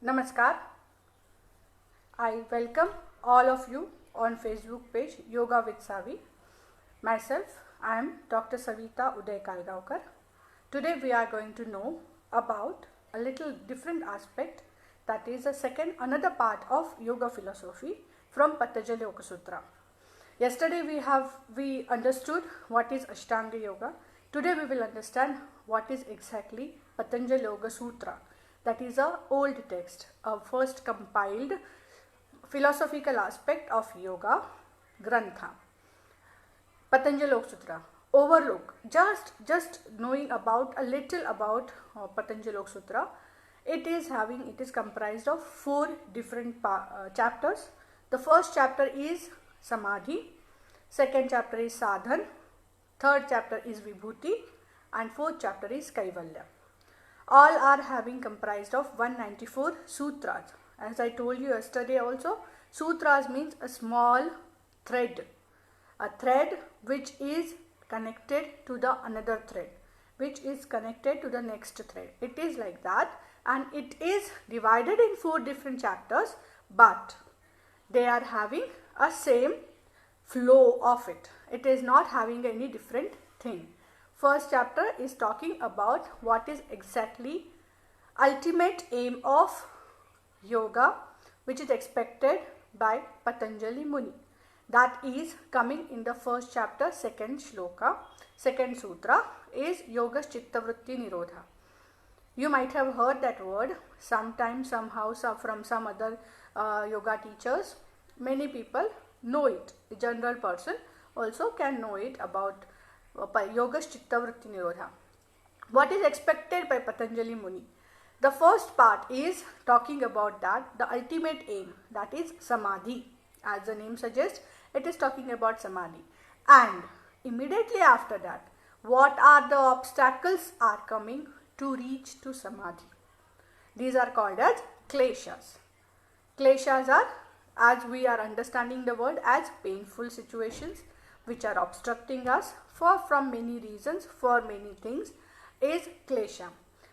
Namaskar. I welcome all of you on Facebook page Yoga with Savi. Myself, I am Dr. Savita Uday Kalgaonkar. Today we are going to know about a little different aspect, that is another part of yoga philosophy from Patanjali Yoga Sutra. Yesterday we understood what is Ashtanga Yoga. Today we will understand what is exactly Patanjali Yoga Sutra. That is a old text, a first compiled philosophical aspect of yoga grantha. Patanjali Yoga Sutra. Overlook, just knowing about a little about Patanjali Yoga Sutra. It is comprised of 4 different chapters. The first chapter is Samadhi, second chapter is Sadhan, third chapter is Vibhuti, and fourth chapter is Kaivalya. All are having comprised of 194 sutras. As I told you yesterday also, sutras means a small thread, a thread which is connected to the another thread, which is connected to the next thread. It is like that, and it is divided in 4 different chapters, but they are having a same flow of it. It is not having any different thing. First chapter is talking about what is exactly ultimate aim of yoga, which is expected by Patanjali Muni. That is coming in the first chapter, second shloka, second sutra is Yoga Chitta Vritti Nirodha. You might have heard that word sometime, somehow, from some other yoga teachers. Many people know it. A general person also can know it about Yoga Chitta Vritti Nirodha. What is expected by Patanjali Muni? The first part is talking about that, the ultimate aim, that is Samadhi. As the name suggests, it is talking about Samadhi. And immediately after that, what are the obstacles are coming to reach to Samadhi? These are called as kleshas. Kleshas are, as we are understanding the word, as painful situations which are obstructing us from many reasons, for many things, is klesha.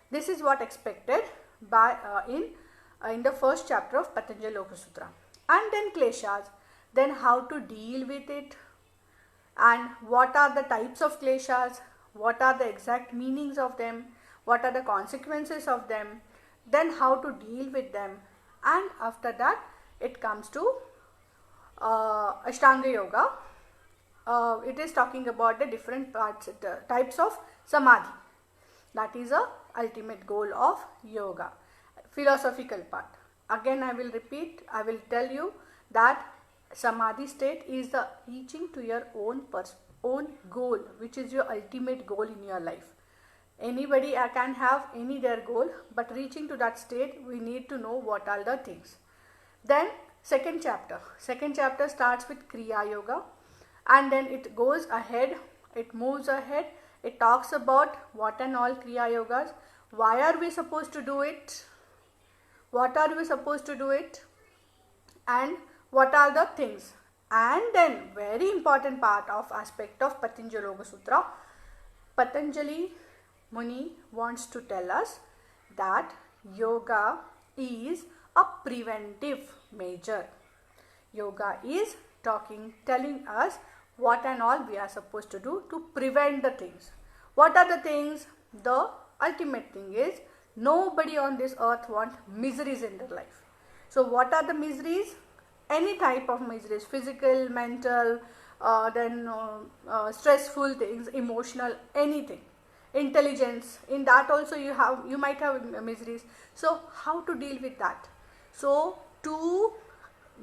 This is what expected by in the first chapter of Patanjali Yoga Sutra. And then kleshas, then how to deal with it, and what are the types of kleshas, what are the exact meanings of them, what are the consequences of them, then how to deal with them, and after that it comes to Ashtanga Yoga. It is talking about the different types of Samadhi. That is the ultimate goal of yoga, philosophical part. Again I will repeat, I will tell you that Samadhi state is the reaching to your own goal, which is your ultimate goal in your life. Anybody can have any their goal, but reaching to that state we need to know what are the things. Then second chapter starts with Kriya Yoga, and then it goes ahead, it moves ahead, it talks about what and all Kriya Yogas, why are we supposed to do it, what are we supposed to do it, and what are the things. And then very important part of aspect of Patanjali Yoga Sutra, Patanjali Muni wants to tell us that yoga is a preventive measure. Yoga is telling us what and all we are supposed to do to prevent the things. What are the things? The ultimate thing is nobody on this earth wants miseries in their life. So what are the miseries? Any type of miseries, physical, mental, stressful things, emotional, anything. Intelligence, in that also you might have miseries. So how to deal with that? So to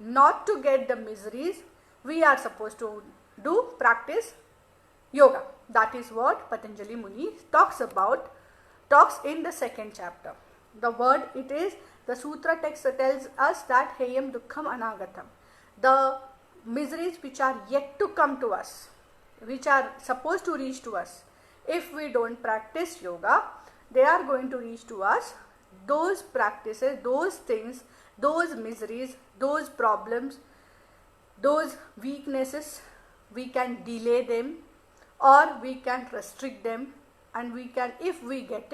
not to get the miseries, we are supposed to practice yoga. That is what Patanjali Muni talks in the second chapter. The word it is, the sutra text tells us that Heyam Dukkham Anagatam. The miseries which are yet to come to us, which are supposed to reach to us, if we don't practice yoga, they are going to reach to us. Those practices, those things, those miseries, those problems, those weaknesses, we can delay them or we can restrict them, and we can, if we get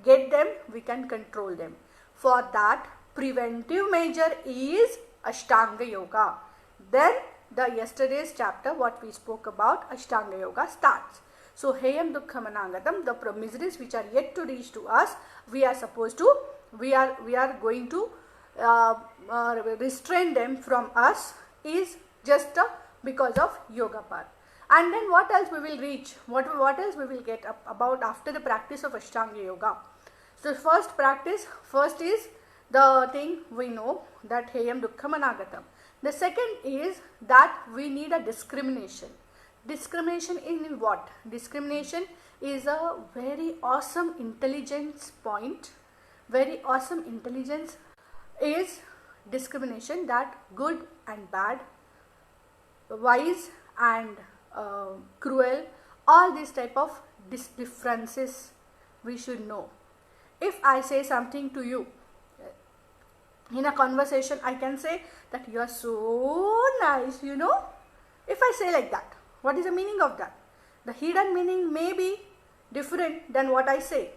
them, we can control them. For that preventive measure is Ashtanga Yoga. Then the yesterday's chapter, what we spoke about, Ashtanga Yoga starts. So Heyam Dukkham Anagatam, the miseries which are yet to reach to us, we are going to restrain them from us, is just because of yoga path. And then what else we will reach? What else we will get about after the practice of Ashtanga Yoga? So first is the thing we know, that Heyam Dukkham Anagatam. The second is that we need a discrimination. Discrimination in what? Discrimination is a very awesome intelligence point. Very awesome intelligence is discrimination, that good and bad, wise and cruel, all these type of differences we should know. If I say something to you in a conversation, I can say that you are so nice, you know. If I say like that, what is the meaning of that? The hidden meaning may be different than what I say.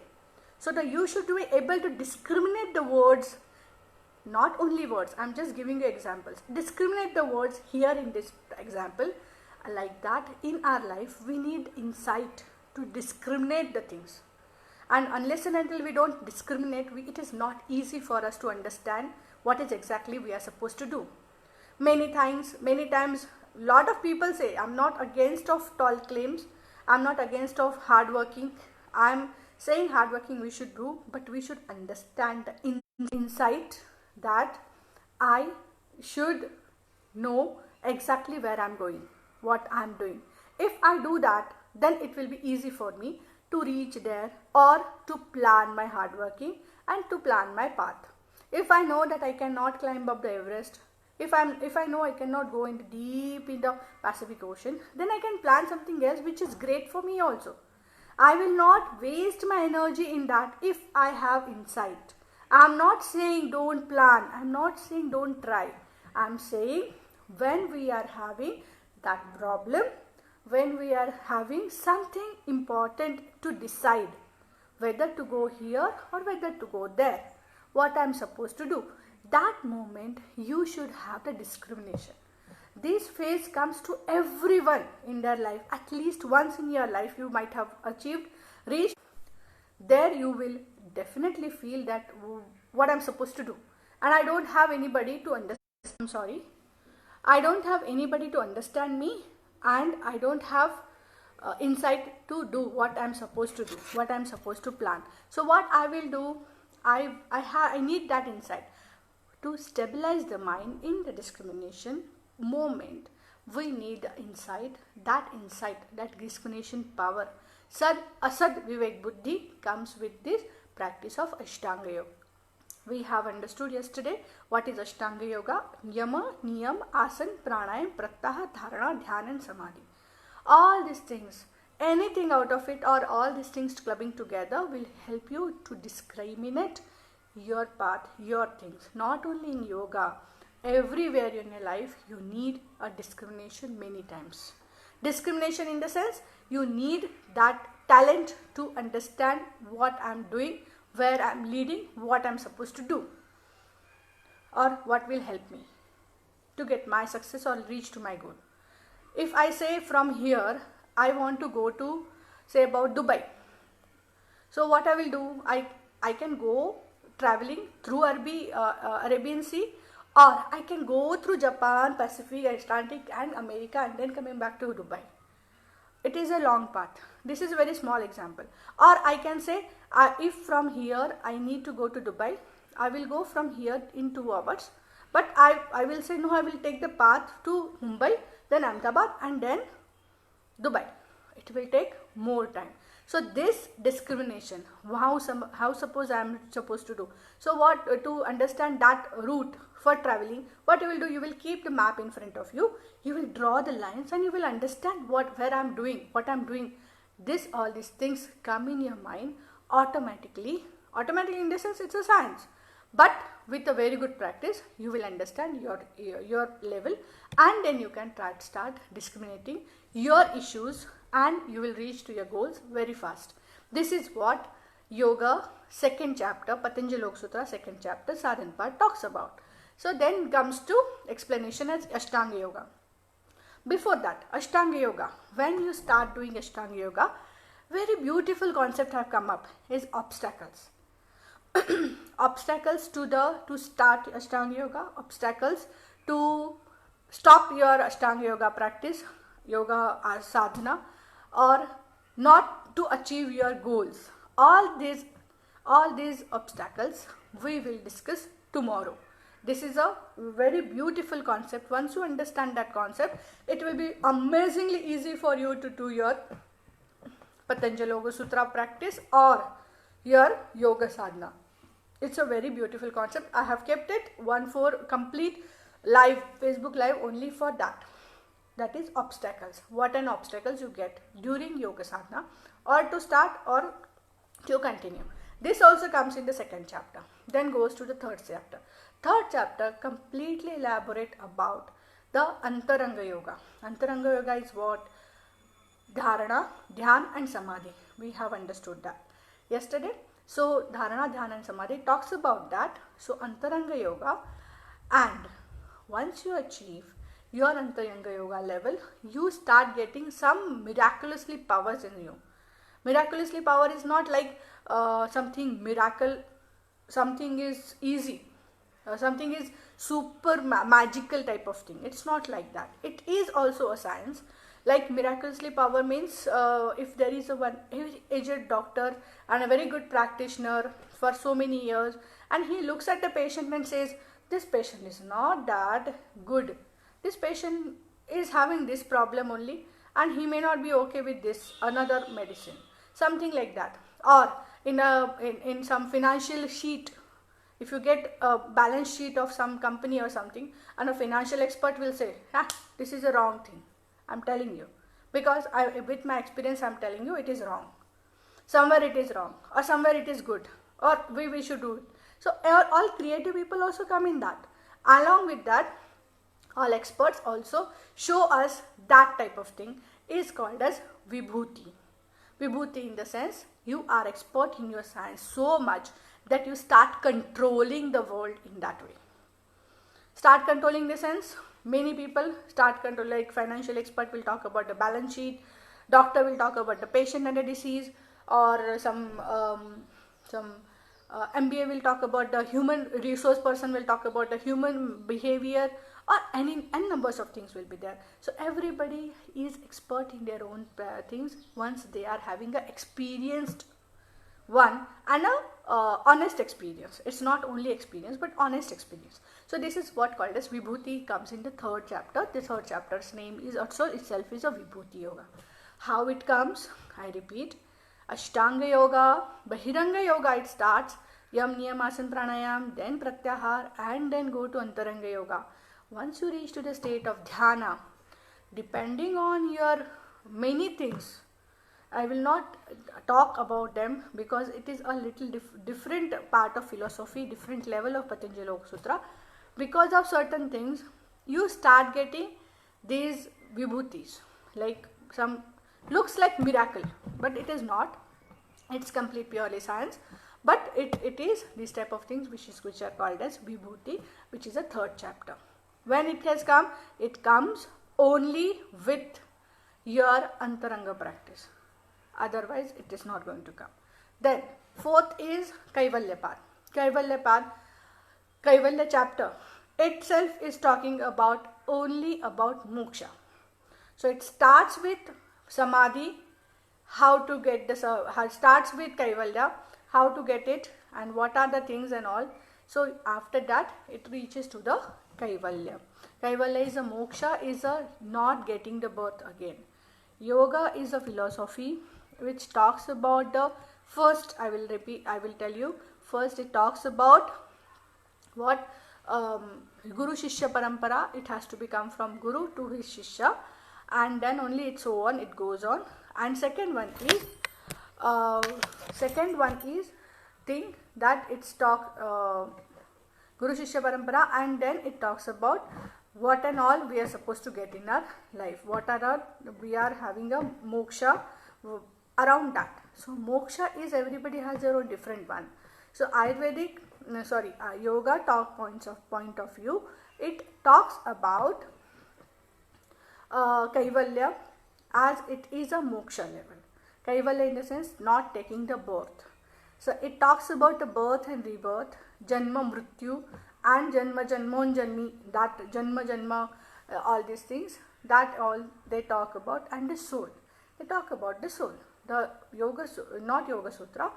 So you should be able to discriminate the words, not only words, I am just giving you examples. Discriminate the words here in this example. Like that, in our life we need insight to discriminate the things. And unless and until we don't discriminate, it is not easy for us to understand what is exactly we are supposed to do. Many times, lot of people say, I'm not against of tall claims, I'm not against of hard working. I'm saying hard working we should do, but we should understand the insight that I should know exactly where I'm going, what I'm doing. If I do that, then it will be easy for me to reach there, or to plan my hard working and to plan my path. If I know that I cannot climb up the Everest, if I know I cannot go into deep in the Pacific Ocean, then I can plan something else which is great for me also. I will not waste my energy in that if I have insight. I am not saying don't plan, I am not saying don't try. I am saying when we are having that problem, when we are having something important to decide, whether to go here or whether to go there, what I am supposed to do, that moment you should have the discrimination. This phase comes to everyone in their life. At least once in your life you might have reached. There you will definitely feel that what I am supposed to do. And I don't have anybody to understand. I don't have anybody to understand me, and I don't have insight to do what I am supposed to do, what I am supposed to plan. So what I will do, I need that insight. To stabilize the mind in the discrimination moment, we need the insight, that discrimination power. Asad Vivek Buddhi comes with this practice of Ashtanga Yoga. We have understood yesterday what is Ashtanga Yoga: Yama, Niyam, Asan, Pranayam, Pratyahara, Dharana, Dhyan and Samadhi. All these things, anything out of it or all these things clubbing together will help you to discriminate your path, your things. Not only in yoga, everywhere in your life you need a discrimination many times. Discrimination in the sense, you need that talent to understand what I am doing, where I am leading, what I am supposed to do, or what will help me to get my success or reach to my goal. If I say from here I want to go to, say, about Dubai, so what I will do, I can go traveling through Arabian Sea, or I can go through Japan, Pacific, Atlantic and America and then coming back to Dubai. It is a long path. This is a very small example. Or I can say, if from here I need to go to Dubai, I will go from here in 2 hours. But I will say, no, I will take the path to Mumbai, then Ahmedabad and then Dubai. It will take more time. So this discrimination, how suppose I am supposed to do. So what, to understand that route for traveling, what you will do, you will keep the map in front of you, you will draw the lines and you will understand where I am doing, what I am doing. All these things come in your mind automatically in the sense it's a science. But with a very good practice, you will understand your level, and then you can start discriminating your issues and you will reach to your goals very fast. This is what Yoga, second chapter, Patanjali Yoga Sutra, second chapter, Sadhan part talks about. So then comes to explanation as Ashtanga Yoga. Before that, Ashtanga Yoga, when you start doing Ashtanga Yoga, very beautiful concept have come up is obstacles. Obstacles to start Ashtanga Yoga, obstacles to stop your Ashtanga Yoga practice, yoga or sadhana, or not to achieve your goals. All these obstacles we will discuss tomorrow. This is a very beautiful concept. Once you understand that concept, it will be amazingly easy for you to do your Patanjali Yoga Sutra practice or your yoga sadhana. It's a very beautiful concept. I have kept it 1/4 complete live, Facebook live only for that. That is obstacles. What an obstacles you get during yoga sadhana, or to start or to continue. This also comes in the second chapter. Then goes to the third chapter. Third chapter completely elaborate about the Antaranga Yoga. Antaranga Yoga is what? Dharana, Dhyan and Samadhi. We have understood that yesterday. So Dharana, Dhyan and Samadhi talks about that. So Antaranga Yoga, and once you achieve your Antaranga Yoga level, you start getting some miraculously powers in you. Miraculously power is not like something miracle, something is easy, something is super magical type of thing. It's not like that. It is also a science. Like miraculously power means if there is a one aged doctor and a very good practitioner for so many years, and he looks at the patient and says, this patient is not that good, this patient is having this problem only, and he may not be okay with this another medicine, something like that. Or in some financial sheet, if you get a balance sheet of some company or something, and a financial expert will say, this is a wrong thing, I'm telling you, because with my experience I'm telling you it is wrong. Somewhere it is wrong, or somewhere it is good, or we should do it. So all creative people also come in that. Along with that, all experts also show us that type of thing is called as Vibhuti. Vibhuti in the sense you are expert in your science so much that you start controlling the world in that way. Start controlling the sense, many people start control, like financial expert will talk about the balance sheet, doctor will talk about the patient and the disease, or some MBA will talk about the human resource person will talk about the human behavior, or any numbers of things will be there. So everybody is expert in their own things once they are having a experienced one and a honest experience. It's not only experience but honest experience. So this is what called as Vibhuti comes in the third chapter. The third chapter's name is also itself is a Vibhuti Yoga. How it comes? I repeat. Ashtanga Yoga, Bahiranga Yoga it starts, Yam Niyam Asana Pranayam, then Pratyahar, and then go to Antaranga Yoga. Once you reach to the state of Dhyana, depending on your many things, I will not talk about them because it is a little different part of philosophy, different level of Patanjali Yoga Sutra. Because of certain things, you start getting these vibhutis, like some looks like miracle, but it is not. It's complete purely science, but it is these type of things which are called as vibhuti, which is a third chapter. When it has come, it comes only with your Antaranga practice. Otherwise, it is not going to come. Then, fourth is Kaivalyapad. Kaivalya chapter itself is talking about only about moksha. So, it starts with Samadhi, how to get this, starts with Kaivalya, how to get it and what are the things and all. So, after that, it reaches to the Kaivalya. Kaivalya is a moksha, is a not getting the birth again. Yoga is a philosophy which talks about the first, I will tell you, first it talks about what Guru Shishya Parampara, it has to become from Guru to his Shishya, and then only it goes on. And second one is thing that it's Guru Shishya Parampara, and then it talks about what and all we are supposed to get in our life. We are having a moksha around that. So moksha is, everybody has their own different one. So Ayurvedic, yoga point of view, it talks about Kaivalya as it is a moksha level. Kaivalya in the sense not taking the birth. So it talks about the birth and rebirth, Janma Mrityu and Janma Janmon Janmi, that Janma Janma, all these things, that all they talk about, and the soul. They talk about the soul. The yoga, not Yoga Sutra,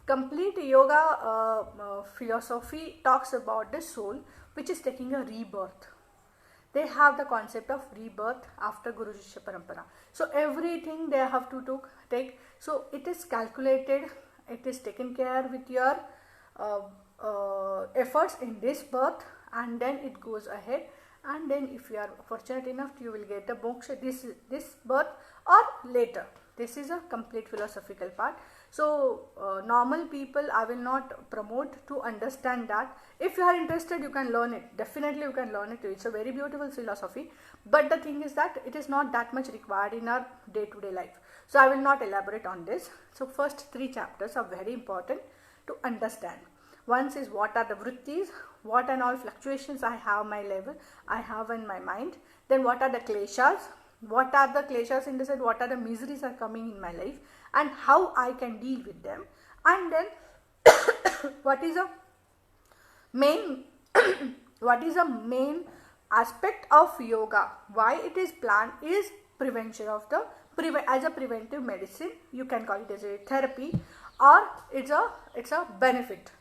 complete yoga philosophy talks about the soul which is taking a rebirth. They have the concept of rebirth after Guru Shishya Parampara. So everything they have to take. So it is calculated, it is taken care with your efforts in this birth, and then it goes ahead, and then if you are fortunate enough, you will get a moksha this birth or later. This is a complete philosophical part. So normal people I will not promote to understand that. If you are interested, you can learn it. Definitely you can learn it. It's a very beautiful philosophy. But the thing is that it is not that much required in our day-to-day life. So I will not elaborate on this. So first 3 chapters are very important to understand. One is what are the vrittis, what and all fluctuations I have my level, I have in my mind. Then what are the kleshas, what are the kleshas in the sense, what are the miseries are coming in my life and how I can deal with them. And then what is a main what is a main aspect of yoga, why it is planned is prevention of the as a preventive medicine. You can call it as a therapy, or it's a benefit.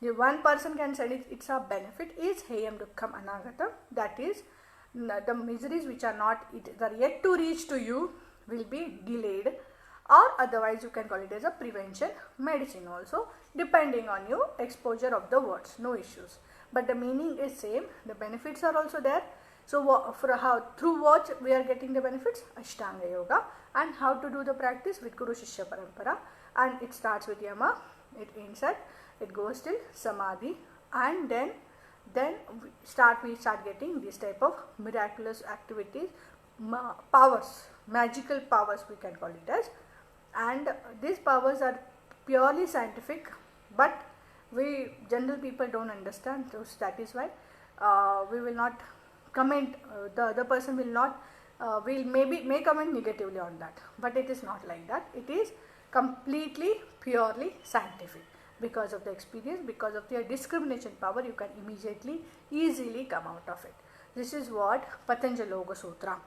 The one person can say it's a benefit is Heyam Dukkham Anagatam, that is the miseries which are not are yet to reach to you will be delayed, or otherwise you can call it as a prevention medicine also, depending on your exposure of the words, no issues. But the meaning is same, the benefits are also there. So through what we are getting the benefits? Ashtanga Yoga, and how to do the practice with Guru Shishya Parampara, and it starts with Yama, it ends at, it goes till Samadhi, and then we start getting this type of miraculous activities, powers, magical powers we can call it as, and these powers are purely scientific, but we general people don't understand, so that is why we will not comment, the other person will not, may comment negatively on that, but it is not like that. It is completely purely scientific. Because of the experience, because of their discrimination power, you can easily come out of it. This is what Patanjali Yoga Sutra.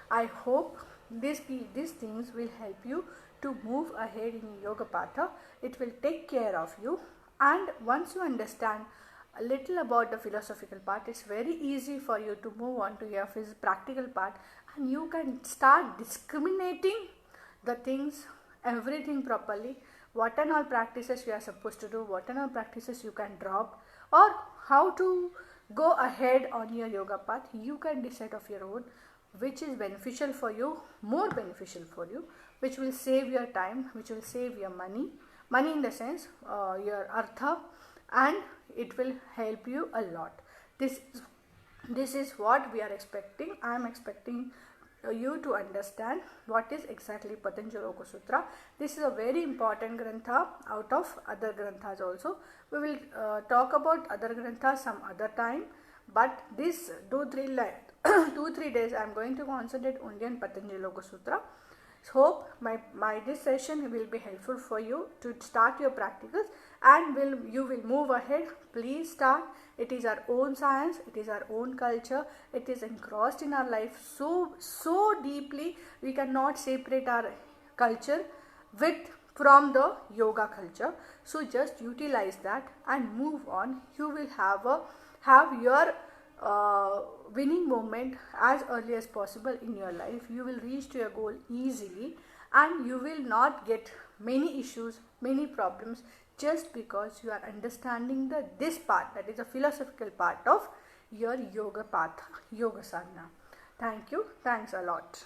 I hope these things will help you to move ahead in yoga patha. It will take care of you, and once you understand a little about the philosophical part, it's very easy for you to move on to your practical part, and you can start discriminating the things, everything properly. What and all practices you are supposed to do, what and all practices you can drop, or how to go ahead on your yoga path, you can decide of your own, which is beneficial for you, more beneficial for you, which will save your time, which will save your money in the sense your artha, and it will help you a lot. This is what we are expecting. I am expecting you to understand what is exactly Patanjali Yoga Sutra. This is a very important grantha out of other granthas also. We will talk about other granthas some other time, but this 2-3 days I am going to concentrate only on Patanjali Yoga Sutra. Hope my this session will be helpful for you to start your practicals, and you will move ahead. Please start. It is our own science, it is our own culture, it is engrossed in our life so deeply, we cannot separate our culture from the yoga culture. So just utilize that and move on. You will have your winning moment as early as possible in your life. You will reach to your goal easily, and you will not get many issues, many problems, just because you are understanding this part, that is the philosophical part of your yoga path, yoga sadhana. Thank you. Thanks a lot.